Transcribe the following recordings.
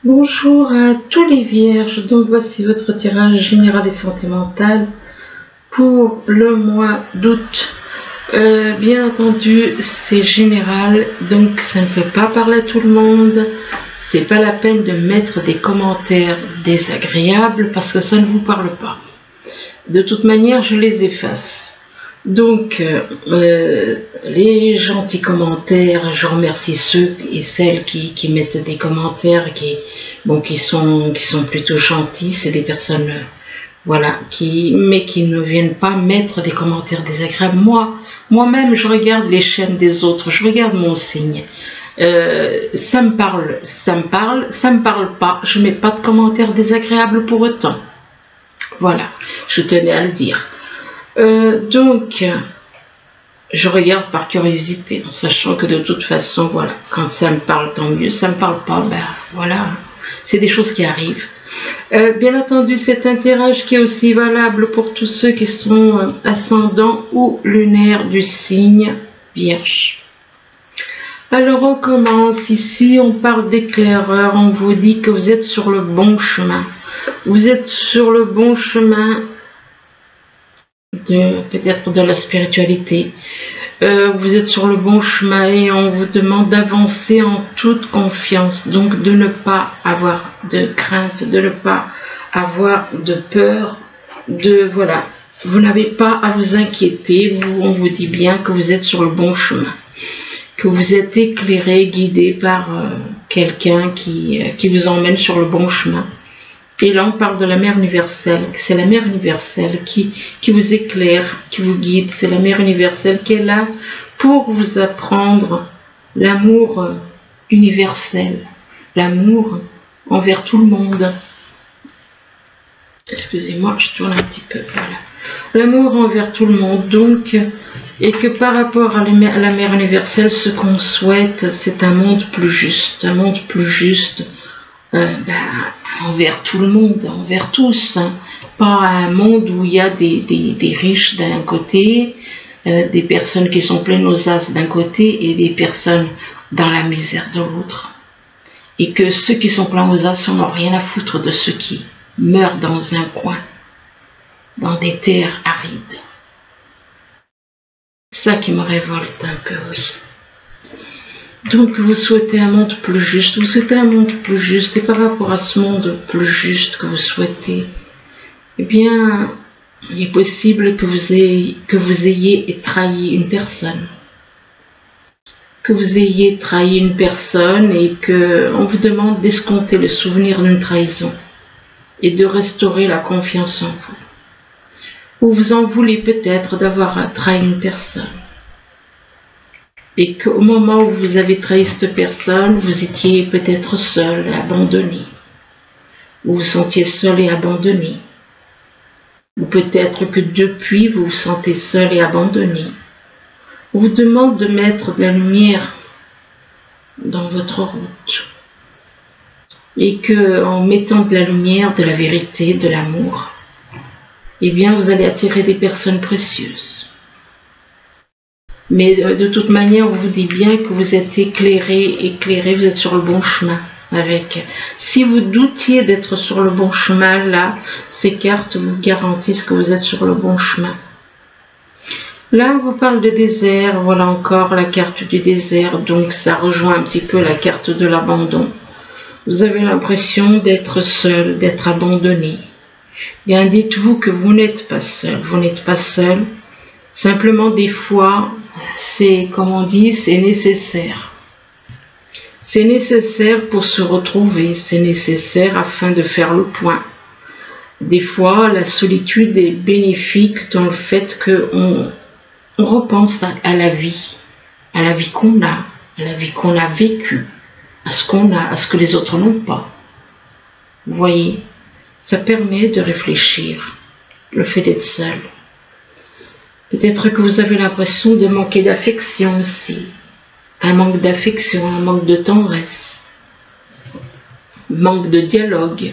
Bonjour à tous les vierges, donc voici votre tirage général et sentimental pour le mois d'août. Bien entendu, c'est général, donc ça ne fait pas parler à tout le monde. C'est pas la peine de mettre des commentaires désagréables parce que ça ne vous parle pas. De toute manière, je les efface. Donc, les gentils commentaires, je remercie ceux et celles qui mettent des commentaires qui sont plutôt gentils. C'est des personnes, voilà, mais qui ne viennent pas mettre des commentaires désagréables. Moi-même, je regarde les chaînes des autres, je regarde mon signe. Ça me parle, ça me parle pas. Je mets pas de commentaires désagréables pour autant. Voilà, je tenais à le dire. Donc, je regarde par curiosité, en sachant que de toute façon, voilà, quand ça me parle, tant mieux. Ça me parle pas, ben voilà, c'est des choses qui arrivent. Bien entendu, c'est un tirage qui est aussi valable pour tous ceux qui sont ascendants ou lunaires du signe Vierge. Alors on commence ici, on parle d'éclaireur, on vous dit que vous êtes sur le bon chemin. Vous êtes sur le bon chemin peut-être de la spiritualité. Vous êtes sur le bon chemin et on vous demande d'avancer en toute confiance, donc de ne pas avoir de crainte, de ne pas avoir de peur, voilà, vous n'avez pas à vous inquiéter. On vous dit bien que vous êtes sur le bon chemin, que vous êtes éclairé, guidé par quelqu'un qui vous emmène sur le bon chemin. Et là, on parle de la mère universelle. C'est la mère universelle qui vous éclaire, qui vous guide. C'est la mère universelle qui est là pour vous apprendre l'amour universel, l'amour envers tout le monde. Excusez-moi, je tourne un petit peu. Voilà. L'amour envers tout le monde. Donc, et que par rapport à la mère universelle, ce qu'on souhaite, c'est un monde plus juste, envers tout le monde, envers tous, hein. Pas un monde où il y a des riches d'un côté, des personnes qui sont pleines aux as d'un côté et des personnes dans la misère de l'autre. Et que ceux qui sont pleins aux as n'ont rien à foutre de ceux qui meurent dans un coin, dans des terres arides. Ça qui me révolte un peu, oui. Donc vous souhaitez un monde plus juste, et par rapport à ce monde plus juste que vous souhaitez, eh bien, il est possible que vous ayez trahi une personne. Que vous ayez trahi une personne et qu'on vous demande d'escompter le souvenir d'une trahison et de restaurer la confiance en vous. Ou vous en voulez peut-être d'avoir trahi une personne. Et qu'au moment où vous avez trahi cette personne, vous étiez peut-être seul, abandonné. Vous vous sentiez seul et abandonné. Ou peut-être que depuis, vous vous sentez seul et abandonné. On vous demande de mettre de la lumière dans votre route. Et qu'en mettant de la lumière, de la vérité, de l'amour, eh bien, vous allez attirer des personnes précieuses. Mais de toute manière, on vous dit bien que vous êtes éclairé, vous êtes sur le bon chemin. Si vous doutiez d'être sur le bon chemin, là, ces cartes vous garantissent que vous êtes sur le bon chemin. Là, on vous parle de désert, voilà encore la carte du désert, donc ça rejoint un petit peu la carte de l'abandon. Vous avez l'impression d'être seul, d'être abandonné. Bien, dites-vous que vous n'êtes pas seul, simplement des fois, c'est, comme on dit, c'est nécessaire. C'est nécessaire pour se retrouver, c'est nécessaire afin de faire le point. Des fois, la solitude est bénéfique dans le fait qu'on repense à la vie qu'on a vécue, à ce qu'on a, à ce que les autres n'ont pas. Vous voyez, ça permet de réfléchir, le fait d'être seul. Peut-être que vous avez l'impression de manquer d'affection aussi. Un manque d'affection, un manque de tendresse, manque de dialogue.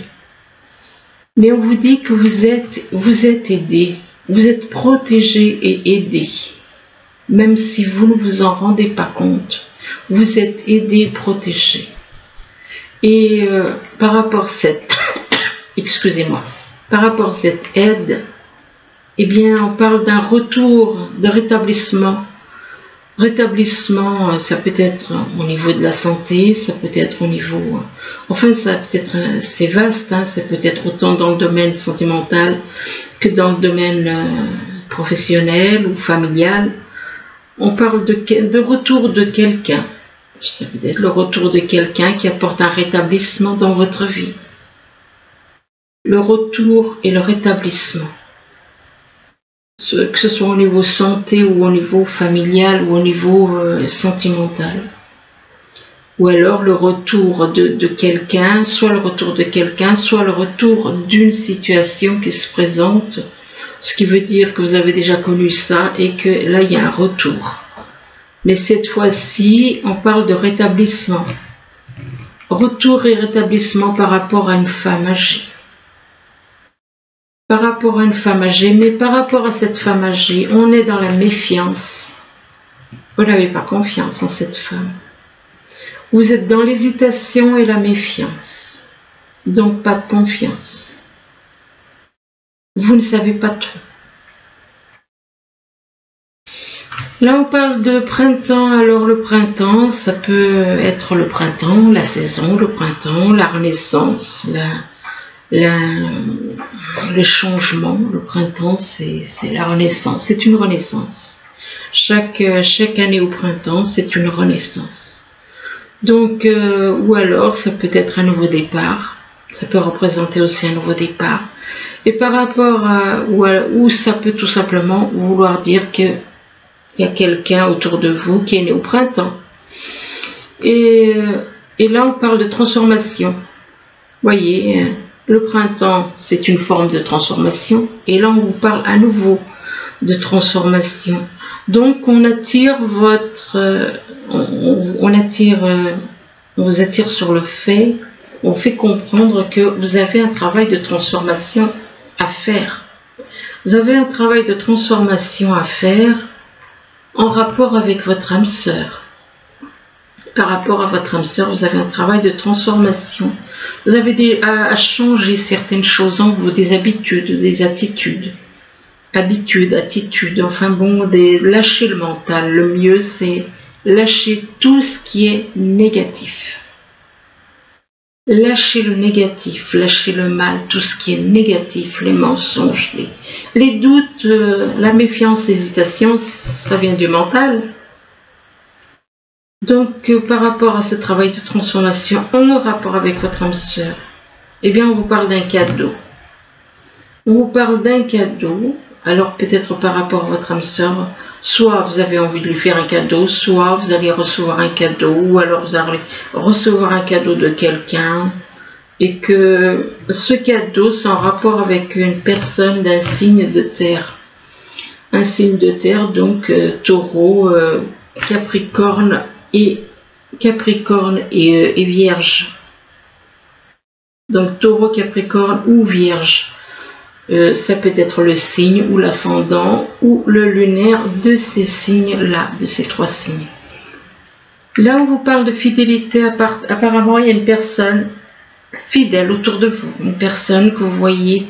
Mais on vous dit que vous êtes aidé, vous êtes protégé et aidé. Même si vous ne vous en rendez pas compte, vous êtes aidé et protégé. Et par rapport à cette, excusez-moi, par rapport à cette aide, eh bien, on parle d'un retour, de rétablissement. Rétablissement, ça peut être au niveau de la santé, ça peut être au niveau... Enfin, ça peut être, c'est vaste, hein, ça peut être autant dans le domaine sentimental que dans le domaine professionnel ou familial. On parle de retour de quelqu'un. Ça peut être le retour de quelqu'un qui apporte un rétablissement dans votre vie. Le retour et le rétablissement. Que ce soit au niveau santé ou au niveau familial ou au niveau sentimental. Ou alors le retour de quelqu'un, soit le retour de quelqu'un, soit le retour d'une situation qui se présente, ce qui veut dire que vous avez déjà connu ça et que là il y a un retour. Mais cette fois-ci, on parle de rétablissement. Retour et rétablissement par rapport à une femme âgée. Par rapport à une femme âgée, mais par rapport à cette femme âgée, on est dans la méfiance. Vous n'avez pas confiance en cette femme. Vous êtes dans l'hésitation et la méfiance. Donc pas de confiance. Vous ne savez pas trop. Là on parle de printemps, alors le printemps, ça peut être le printemps, la saison, le printemps, la renaissance, le changement. Le printemps c'est la renaissance, c'est une renaissance. Chaque année au printemps c'est une renaissance. Donc ou alors ça peut être un nouveau départ, ça peut représenter aussi un nouveau départ. Et par rapport à ou ça peut tout simplement vouloir dire que il y a quelqu'un autour de vous qui est né au printemps. Et là on parle de transformation. Voyez, le printemps c'est une forme de transformation et là on vous parle à nouveau de transformation. Donc on attire on vous attire sur le fait, on fait comprendre que vous avez un travail de transformation à faire. Vous avez un travail de transformation à faire en rapport avec votre âme sœur. Par rapport à votre âme sœur, vous avez un travail de transformation. Vous avez à changer certaines choses en vous, des habitudes, des attitudes. Attitudes, enfin bon, lâcher le mental. Le mieux, c'est lâcher tout ce qui est négatif. Lâchez le négatif, lâchez le mal, tout ce qui est négatif, les mensonges, les doutes, la méfiance, l'hésitation, ça vient du mental. Donc par rapport à ce travail de transformation, en rapport avec votre âme sœur, eh bien on vous parle d'un cadeau. On vous parle d'un cadeau, alors peut-être par rapport à votre âme sœur, soit vous avez envie de lui faire un cadeau, soit vous allez recevoir un cadeau, ou alors vous allez recevoir un cadeau de quelqu'un, et que ce cadeau c'est en rapport avec une personne d'un signe de terre. Un signe de terre, donc taureau, Capricorne et Vierge. Donc taureau, Capricorne ou Vierge. Ça peut être le signe ou l'ascendant ou le lunaire de ces signes-là, de ces trois signes. Là on vous parle de fidélité, apparemment il y a une personne fidèle autour de vous, une personne que vous voyez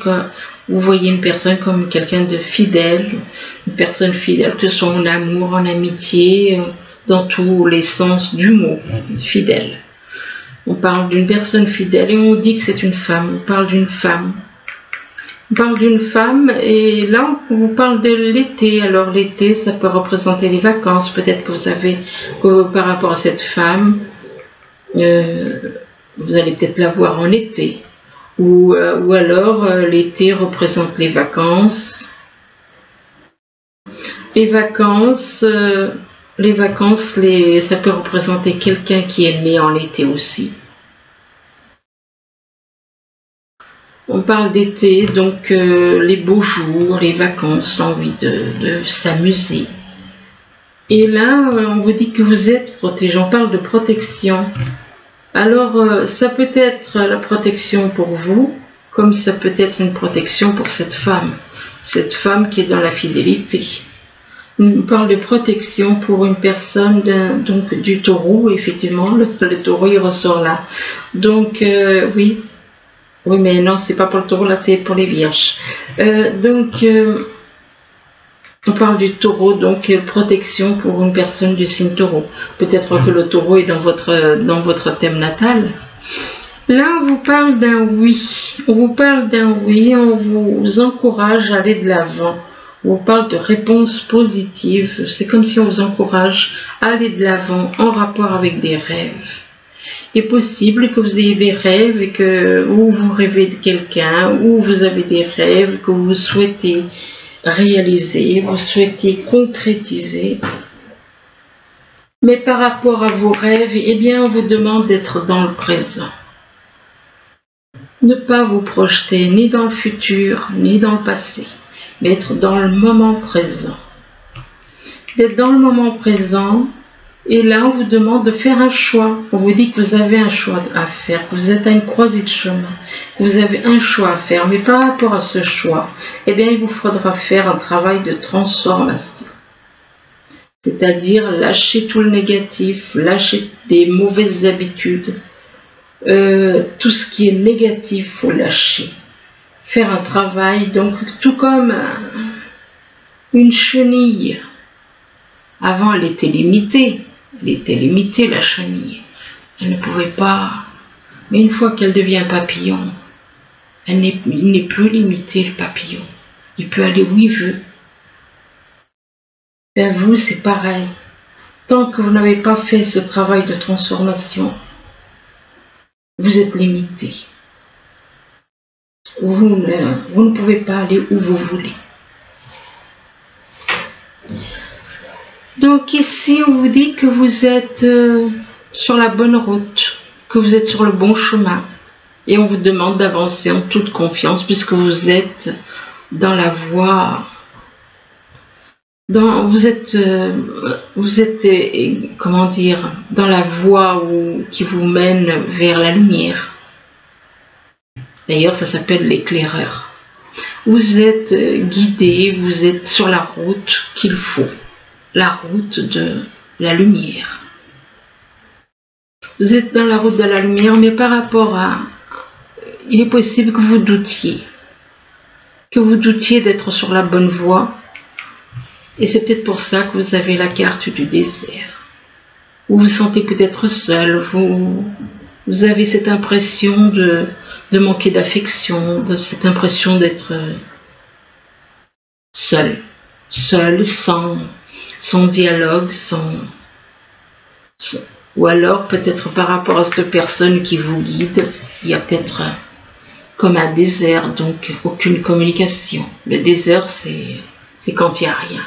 une personne comme quelqu'un de fidèle, une personne fidèle, que ce soit en amour, en amitié, dans tous les sens du mot, fidèle. On parle d'une personne fidèle et on dit que c'est une femme, on parle d'une femme. On parle d'une femme et là on vous parle de l'été. Alors l'été ça peut représenter les vacances. Peut-être que vous savez que par rapport à cette femme, vous allez peut-être la voir en été. Ou alors l'été représente les vacances. Les vacances, ça peut représenter quelqu'un qui est né en été aussi. On parle d'été, donc les beaux jours, les vacances, l'envie de s'amuser. Et là, on vous dit que vous êtes protégé. On parle de protection. Alors, ça peut être la protection pour vous, comme ça peut être une protection pour cette femme qui est dans la fidélité. On parle de protection pour une personne donc du taureau, effectivement, le taureau il ressort là. Donc oui, mais non, c'est pas pour le taureau, là c'est pour les vierges. On parle du taureau, donc protection pour une personne du signe taureau. Peut-être que le taureau est dans votre thème natal. Là, on vous parle d'un oui. On vous parle d'un oui, on vous encourage à aller de l'avant. On vous parle de réponses positives. C'est comme si on vous encourage à aller de l'avant en rapport avec des rêves. Il est possible que vous ayez des rêves et que ou vous rêvez de quelqu'un, ou vous avez des rêves que vous souhaitez réaliser, vous souhaitez concrétiser. Mais par rapport à vos rêves, eh bien, on vous demande d'être dans le présent. Ne pas vous projeter ni dans le futur, ni dans le passé, mais être dans le moment présent. D'être dans le moment présent, et là, on vous demande de faire un choix. On vous dit que vous avez un choix à faire, que vous êtes à une croisée de chemin, que vous avez un choix à faire. Mais par rapport à ce choix, eh bien, il vous faudra faire un travail de transformation. C'est-à-dire lâcher tout le négatif, lâcher des mauvaises habitudes. Tout ce qui est négatif, il faut lâcher. Faire un travail, donc tout comme une chenille. Avant, elle était limitée. Elle était limitée, la chenille. Elle ne pouvait pas... Mais une fois qu'elle devient papillon, il n'est plus limité, le papillon. Il peut aller où il veut. Ben vous, c'est pareil. Tant que vous n'avez pas fait ce travail de transformation, vous êtes limité. Vous ne pouvez pas aller où vous voulez. Donc ici, on vous dit que vous êtes sur la bonne route, que vous êtes sur le bon chemin. Et on vous demande d'avancer en toute confiance puisque vous êtes dans la voie... Vous êtes comment dire, dans la voie qui vous mène vers la lumière. D'ailleurs, ça s'appelle l'éclaireur. Vous êtes guidé, vous êtes sur la route qu'il faut, la route de la lumière. Vous êtes dans la route de la lumière, mais par rapport à... Il est possible que vous doutiez d'être sur la bonne voie. Et c'est peut-être pour ça que vous avez la carte du désert. Vous vous sentez peut-être seul, vous avez cette impression de manquer d'affection, de cette impression d'être seul, sans dialogue, ou alors peut-être par rapport à cette personne qui vous guide, il y a peut-être comme un désert, donc aucune communication. Le désert, c'est quand il n'y a rien.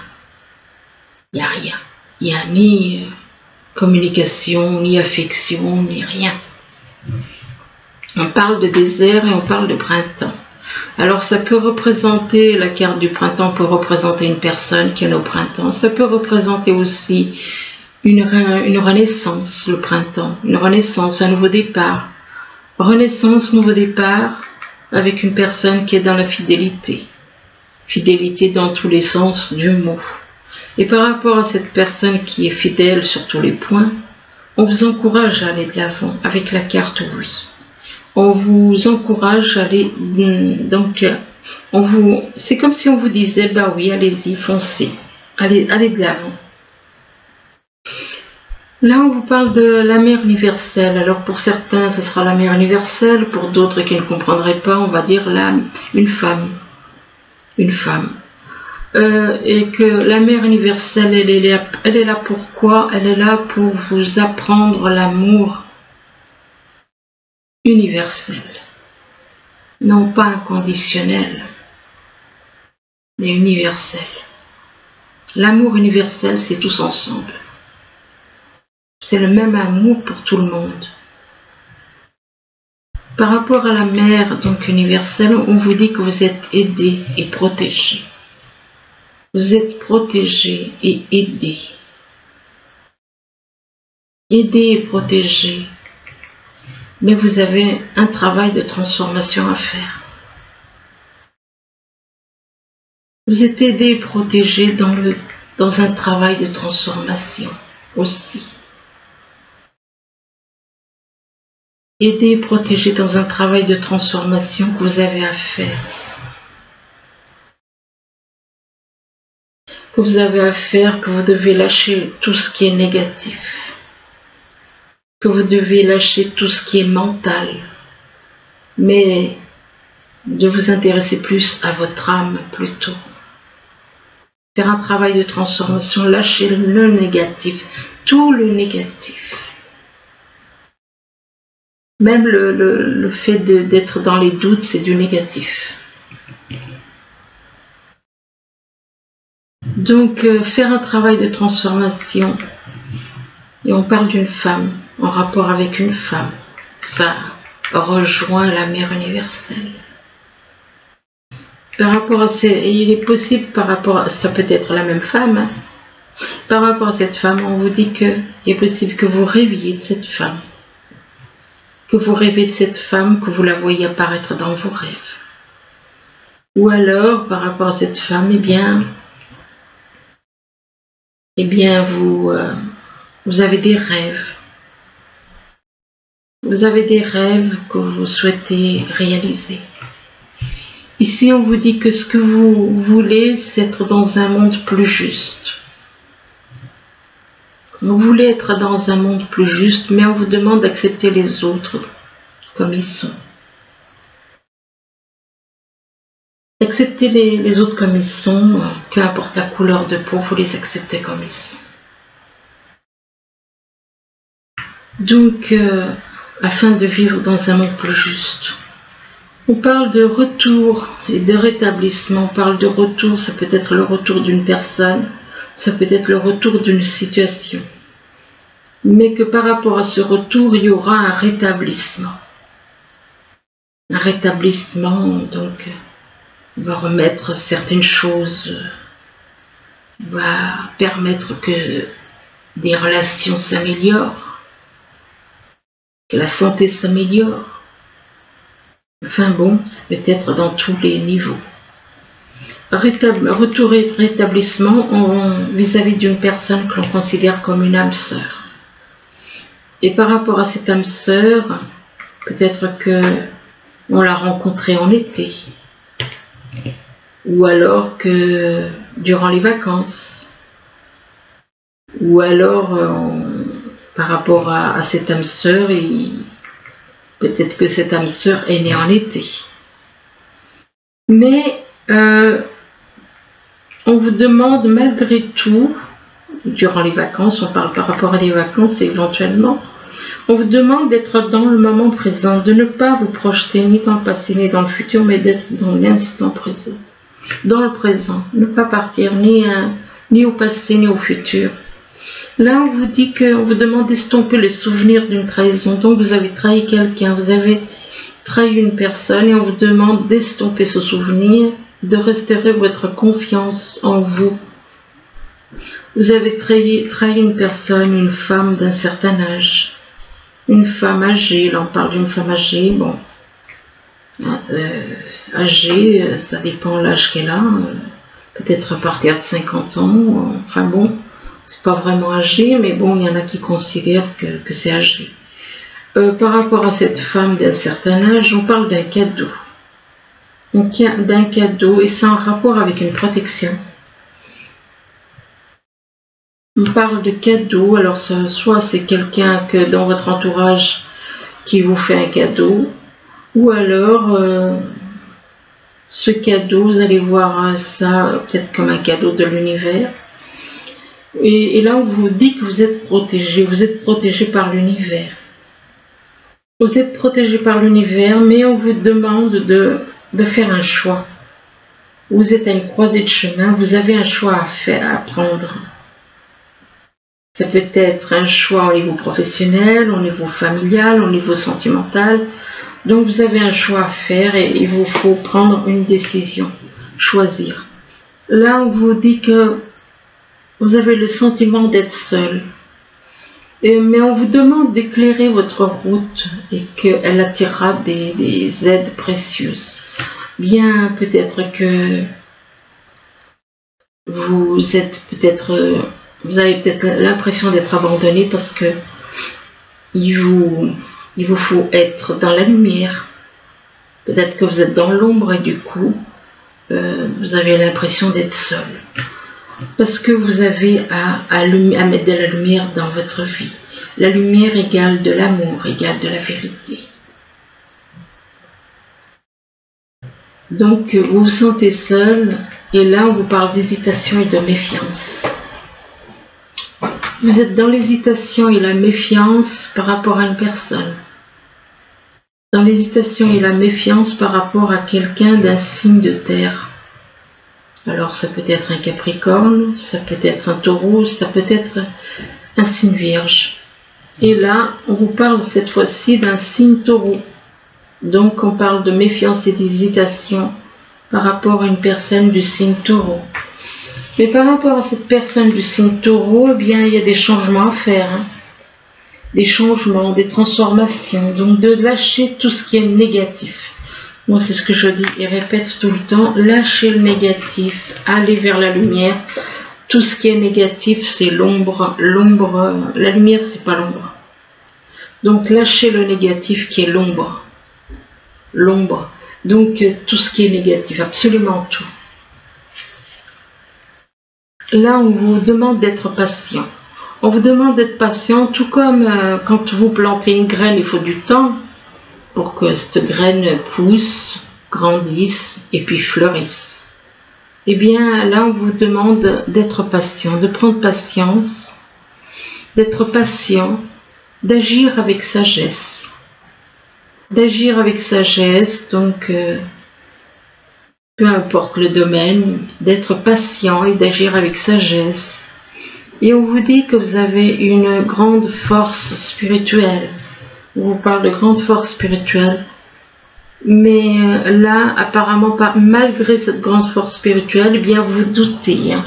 Il n'y a rien. Il n'y a ni communication, ni affection, ni rien. On parle de désert et on parle de printemps. Alors ça peut représenter, la carte du printemps peut représenter une personne qui est au printemps. Ça peut représenter aussi une renaissance, le printemps. Une renaissance, un nouveau départ. Renaissance, nouveau départ avec une personne qui est dans la fidélité. Fidélité dans tous les sens du mot. Et par rapport à cette personne qui est fidèle sur tous les points, on vous encourage à aller de l'avant avec la carte oui. On vous encourage à aller, donc, c'est comme si on vous disait, bah oui, allez-y, foncez, allez de l'avant. Là, on vous parle de la mère universelle. Alors pour certains, ce sera la mère universelle, pour d'autres qui ne comprendraient pas, on va dire une femme. Une femme. Et que la mère universelle, elle est là pourquoi? Elle est là pour vous apprendre l'amour universel, non pas inconditionnel, mais universel. L'amour universel, c'est tous ensemble. C'est le même amour pour tout le monde. Par rapport à la mère donc universelle, on vous dit que vous êtes aidé et protégé. Vous êtes protégé et aidé. Aidé et protégé. Mais vous avez un travail de transformation à faire. Vous êtes aidé et protégé dans dans un travail de transformation aussi. Aider et protéger dans un travail de transformation que vous avez à faire. Que vous avez à faire, que vous devez lâcher tout ce qui est négatif. Que vous devez lâcher tout ce qui est mental. Mais de vous intéresser plus à votre âme plutôt. Faire un travail de transformation, lâcher le négatif, tout le négatif. Même le fait d'être dans les doutes, c'est du négatif. Donc, faire un travail de transformation, et on parle d'une femme, en rapport avec une femme, ça rejoint la mère universelle. Par rapport à il est possible, par rapport à, ça peut être la même femme, hein, par rapport à cette femme, on vous dit qu'il est possible que vous rêviez de cette femme. Que vous rêvez de cette femme, que vous la voyez apparaître dans vos rêves. Ou alors, par rapport à cette femme, vous avez des rêves. Vous avez des rêves que vous souhaitez réaliser. Ici, on vous dit que ce que vous voulez, c'est être dans un monde plus juste. Vous voulez être dans un monde plus juste, mais on vous demande d'accepter les autres comme ils sont. Acceptez les autres comme ils sont, peu importe la couleur de peau, vous les acceptez comme ils sont. Donc, afin de vivre dans un monde plus juste, on parle de retour et de rétablissement. On parle de retour, ça peut être le retour d'une personne, ça peut être le retour d'une situation. Mais que par rapport à ce retour, il y aura un rétablissement. Un rétablissement, donc, va remettre certaines choses, va permettre que des relations s'améliorent, que la santé s'améliore. Enfin bon, ça peut être dans tous les niveaux. Retour et rétablissement vis-à-vis d'une personne que l'on considère comme une âme sœur. Et par rapport à cette âme sœur, peut-être que on l'a rencontrée en été, ou alors que durant les vacances, ou alors par rapport à cette âme sœur, peut-être que cette âme sœur est née en été. Mais on vous demande malgré tout, durant les vacances, on parle par rapport à des vacances éventuellement, on vous demande d'être dans le moment présent, de ne pas vous projeter ni dans le passé ni dans le futur, mais d'être dans l'instant présent. Dans le présent, ne pas partir ni au passé ni au futur. Là, on vous dit qu'on vous demande d'estomper le souvenir d'une trahison. Donc, vous avez trahi quelqu'un, vous avez trahi une personne et on vous demande d'estomper ce souvenir, de restaurer votre confiance en vous. Vous avez trahi une personne, une femme d'un certain âge. Une femme âgée, là on parle d'une femme âgée, bon, âgée, ça dépend l'âge qu'elle a, peut-être à partir de 50 ans, enfin bon, c'est pas vraiment âgé, mais bon, il y en a qui considèrent que c'est âgé. Par rapport à cette femme d'un certain âge, on parle d'un cadeau. D'un cadeau, et c'est en rapport avec une protection. On parle de cadeau, alors soit c'est quelqu'un que dans votre entourage qui vous fait un cadeau, ou alors ce cadeau, vous allez voir ça peut-être comme un cadeau de l'univers. Et là, on vous dit que vous êtes protégé par l'univers. Vous êtes protégé par l'univers, mais on vous demande de faire un choix. Vous êtes à une croisée de chemin, vous avez un choix à prendre. Ça peut être un choix au niveau professionnel, au niveau familial, au niveau sentimental. Donc vous avez un choix à faire et il vous faut prendre une décision, choisir. Là, on vous dit que vous avez le sentiment d'être seul. Mais on vous demande d'éclairer votre route et qu'elle attirera des aides précieuses. Bien, peut-être que vous êtes peut-être, vous avez peut-être l'impression d'être abandonné parce que il vous faut être dans la lumière. Peut-être que vous êtes dans l'ombre et du coup, vous avez l'impression d'être seul. Parce que vous avez à mettre de la lumière dans votre vie. La lumière égale de l'amour, égale de la vérité. Donc, vous vous sentez seul, et là, on vous parle d'hésitation et de méfiance. Vous êtes dans l'hésitation et la méfiance par rapport à une personne. Dans l'hésitation et la méfiance par rapport à quelqu'un d'un signe de terre. Alors, ça peut être un Capricorne, ça peut être un Taureau, ça peut être un signe Vierge. Et là, on vous parle cette fois-ci d'un signe Taureau. Donc, on parle de méfiance et d'hésitation par rapport à une personne du signe Taureau. Mais par rapport à cette personne du signe Taureau, eh bien, il y a des changements à faire. Hein. Des changements, des transformations. Donc, de lâcher tout ce qui est négatif. Moi, c'est ce que je dis et répète tout le temps. Lâcher le négatif, aller vers la lumière. Tout ce qui est négatif, c'est l'ombre. L'ombre, la lumière, c'est pas l'ombre. Donc, lâchez le négatif qui est l'ombre. L'ombre. Donc, tout ce qui est négatif, absolument tout. Là, on vous demande d'être patient. On vous demande d'être patient, tout comme quand vous plantez une graine, il faut du temps pour que cette graine pousse, grandisse et puis fleurisse. Eh bien, là, on vous demande d'être patient, de prendre patience, d'être patient, d'agir avec sagesse. D'agir avec sagesse, donc peu importe le domaine, d'être patient et d'agir avec sagesse. Et on vous dit que vous avez une grande force spirituelle. On vous parle de grande force spirituelle. Mais là, apparemment, malgré cette grande force spirituelle, eh bien, vous doutez. Hein.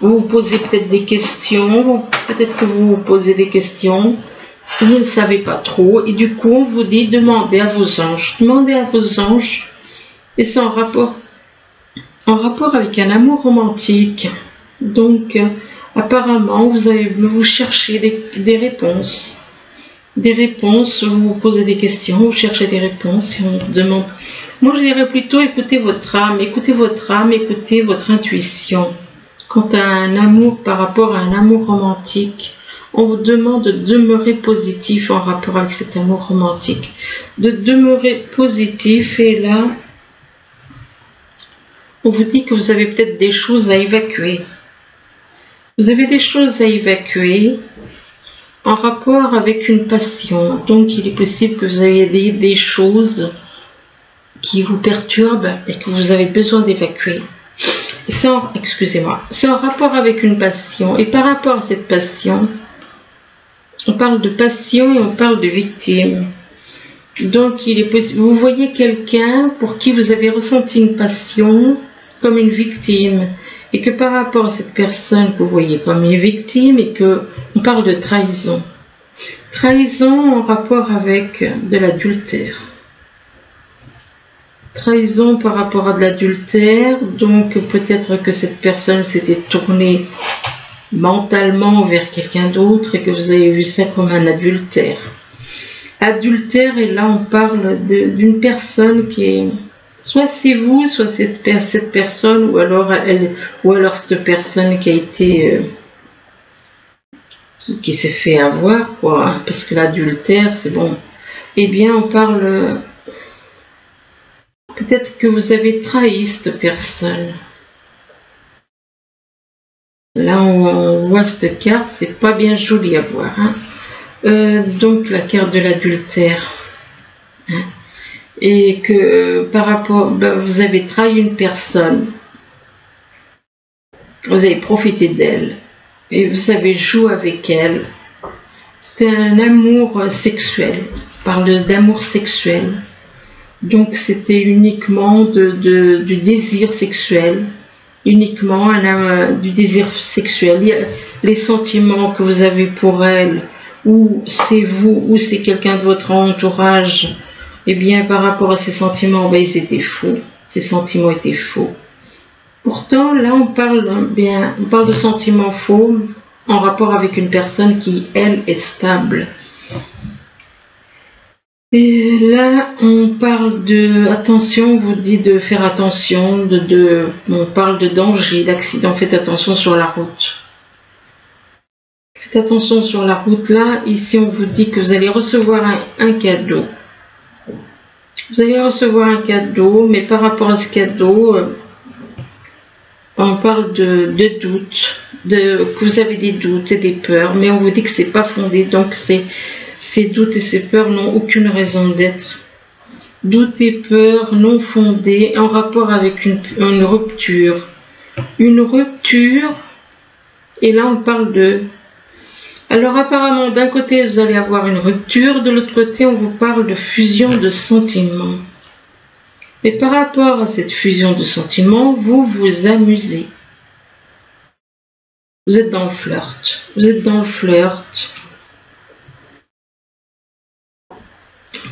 Vous vous posez peut-être des questions. Peut-être que vous vous posez des questions. Vous ne savez pas trop. Et du coup, on vous dit, demandez à vos anges. Demandez à vos anges. Et c'est en rapport avec un amour romantique. Donc, apparemment, vous cherchez des réponses. Des réponses, vous vous posez des questions, vous cherchez des réponses et on vous demande. Moi, je dirais plutôt écoutez votre âme, écoutez votre intuition. Quant à un amour par rapport à un amour romantique, on vous demande de demeurer positif en rapport avec cet amour romantique. De demeurer positif et là, on vous dit que vous avez peut-être des choses à évacuer. Vous avez des choses à évacuer en rapport avec une passion. Donc, il est possible que vous ayez des choses qui vous perturbent et que vous avez besoin d'évacuer. Excusez-moi. C'est en rapport avec une passion. Et par rapport à cette passion, on parle de passion et on parle de victime. Donc, il est possible. Vous voyez quelqu'un pour qui vous avez ressenti une passion comme une victime. Et que par rapport à cette personne que vous voyez comme une victime, et que on parle de trahison. Trahison en rapport avec de l'adultère. Trahison par rapport à de l'adultère, donc peut-être que cette personne s'était tournée mentalement vers quelqu'un d'autre et que vous avez vu ça comme un adultère. Adultère, et là on parle d'une personne qui est... Soit c'est vous, soit cette personne, ou alors cette personne qui a été... qui s'est fait avoir, quoi. Parce que l'adultère, c'est bon. Eh bien, on parle... Peut-être que vous avez trahi cette personne. Là, on voit cette carte, c'est pas bien joli à voir. Hein. Donc, la carte de l'adultère. Hein. Et que par rapport, vous avez trahi une personne, vous avez profité d'elle, et vous avez joué avec elle. C'était un amour sexuel, on parle d'amour sexuel, donc c'était uniquement du désir sexuel, uniquement du désir sexuel. Les sentiments que vous avez pour elle, ou c'est vous, ou c'est quelqu'un de votre entourage, eh bien, par rapport à ces sentiments, ils étaient faux. Ces sentiments étaient faux. Pourtant, là, on parle de sentiments faux en rapport avec une personne qui, elle, est stable. Et là, on parle de attention, on vous dit de faire attention, on parle de danger, d'accident, faites attention sur la route. Faites attention sur la route, là, ici on vous dit que vous allez recevoir un cadeau. Vous allez recevoir un cadeau, mais par rapport à ce cadeau, on parle de doutes, que vous avez des doutes et des peurs, mais on vous dit que c'est pas fondé, donc ces doutes et ces peurs n'ont aucune raison d'être. Doutes et peurs non fondés en rapport avec une rupture. Une rupture, et là on parle de... Alors apparemment, d'un côté vous allez avoir une rupture, de l'autre côté on vous parle de fusion de sentiments. Mais par rapport à cette fusion de sentiments, vous vous amusez. Vous êtes dans le flirt. Vous êtes dans le flirt.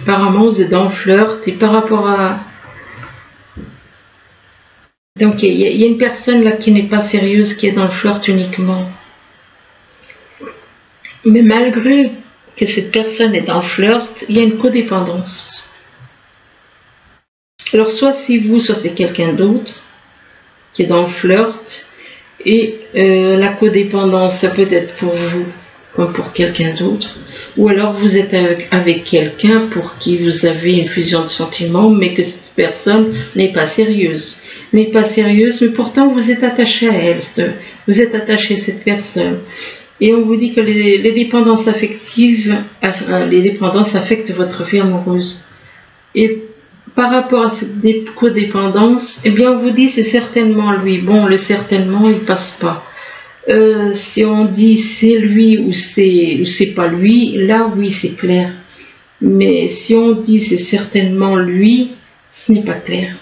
Apparemment, vous êtes dans le flirt et par rapport à... Donc, il y a une personne là qui n'est pas sérieuse, qui est dans le flirt uniquement. Mais malgré que cette personne est dans le flirt, il y a une codépendance. Alors, soit c'est vous, soit c'est quelqu'un d'autre qui est dans le flirt. Et la codépendance, ça peut être pour vous comme pour quelqu'un d'autre. Ou alors vous êtes avec quelqu'un pour qui vous avez une fusion de sentiments, mais que cette personne n'est pas sérieuse. N'est pas sérieuse, mais pourtant vous êtes attaché à elle. Vous êtes attaché à cette personne. Et on vous dit que les dépendances affectives, les dépendances affectent votre vie amoureuse. Et par rapport à cette codépendance, eh bien on vous dit c'est certainement lui. Bon, le certainement il passe pas. Si on dit c'est lui ou c'est pas lui, là oui c'est clair. Mais si on dit c'est certainement lui, ce n'est pas clair.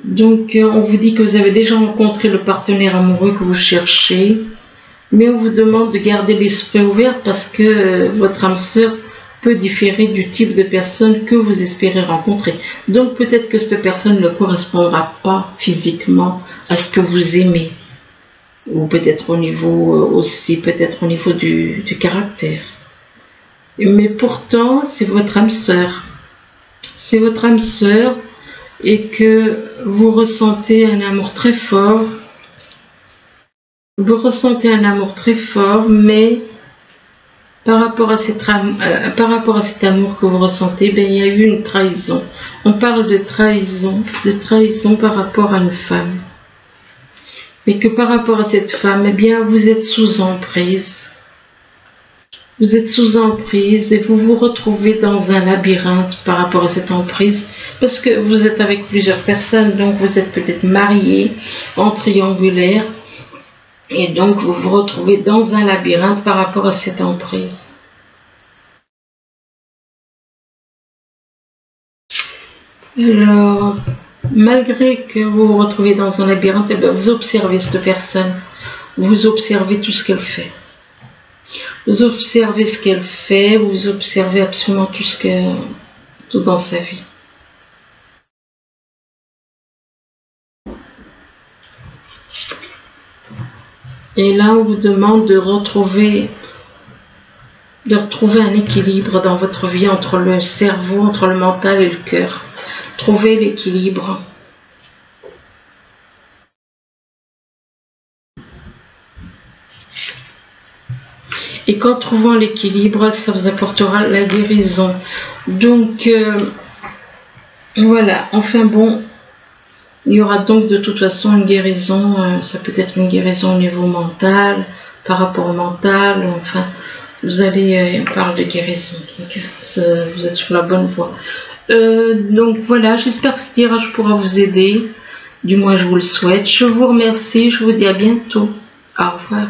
Donc on vous dit que vous avez déjà rencontré le partenaire amoureux que vous cherchez, mais on vous demande de garder l'esprit ouvert parce que votre âme sœur peut différer du type de personne que vous espérez rencontrer. Donc peut-être que cette personne ne correspondra pas physiquement à ce que vous aimez. Ou peut-être au niveau aussi, peut-être au niveau du caractère. Mais pourtant, c'est votre âme sœur. C'est votre âme sœur et que vous ressentez un amour très fort. Vous ressentez un amour très fort, mais par rapport à cet amour que vous ressentez, ben, il y a eu une trahison. On parle de trahison par rapport à une femme. Mais que par rapport à cette femme, eh bien, vous êtes sous emprise. Vous êtes sous emprise et vous vous retrouvez dans un labyrinthe par rapport à cette emprise. Parce que vous êtes avec plusieurs personnes, donc vous êtes peut-être mariés en triangulaire. Et donc vous vous retrouvez dans un labyrinthe par rapport à cette emprise. Alors... malgré que vous vous retrouvez dans un labyrinthe, eh bien, vous observez cette personne. Vous observez tout ce qu'elle fait. Vous observez ce qu'elle fait, vous observez absolument tout dans sa vie. Et là, on vous demande de retrouver un équilibre dans votre vie entre le cerveau, entre le mental et le cœur. Trouvez l'équilibre. Et qu'en trouvant l'équilibre, ça vous apportera la guérison. Donc, voilà. Enfin bon, il y aura donc de toute façon une guérison. Ça peut être une guérison au niveau mental, par rapport au mental. Enfin, vous allez parler de guérison. Donc, vous êtes sur la bonne voie. Donc voilà, j'espère que ce tirage pourra vous aider. Du moins, je vous le souhaite. Je vous remercie. Je vous dis à bientôt. Au revoir.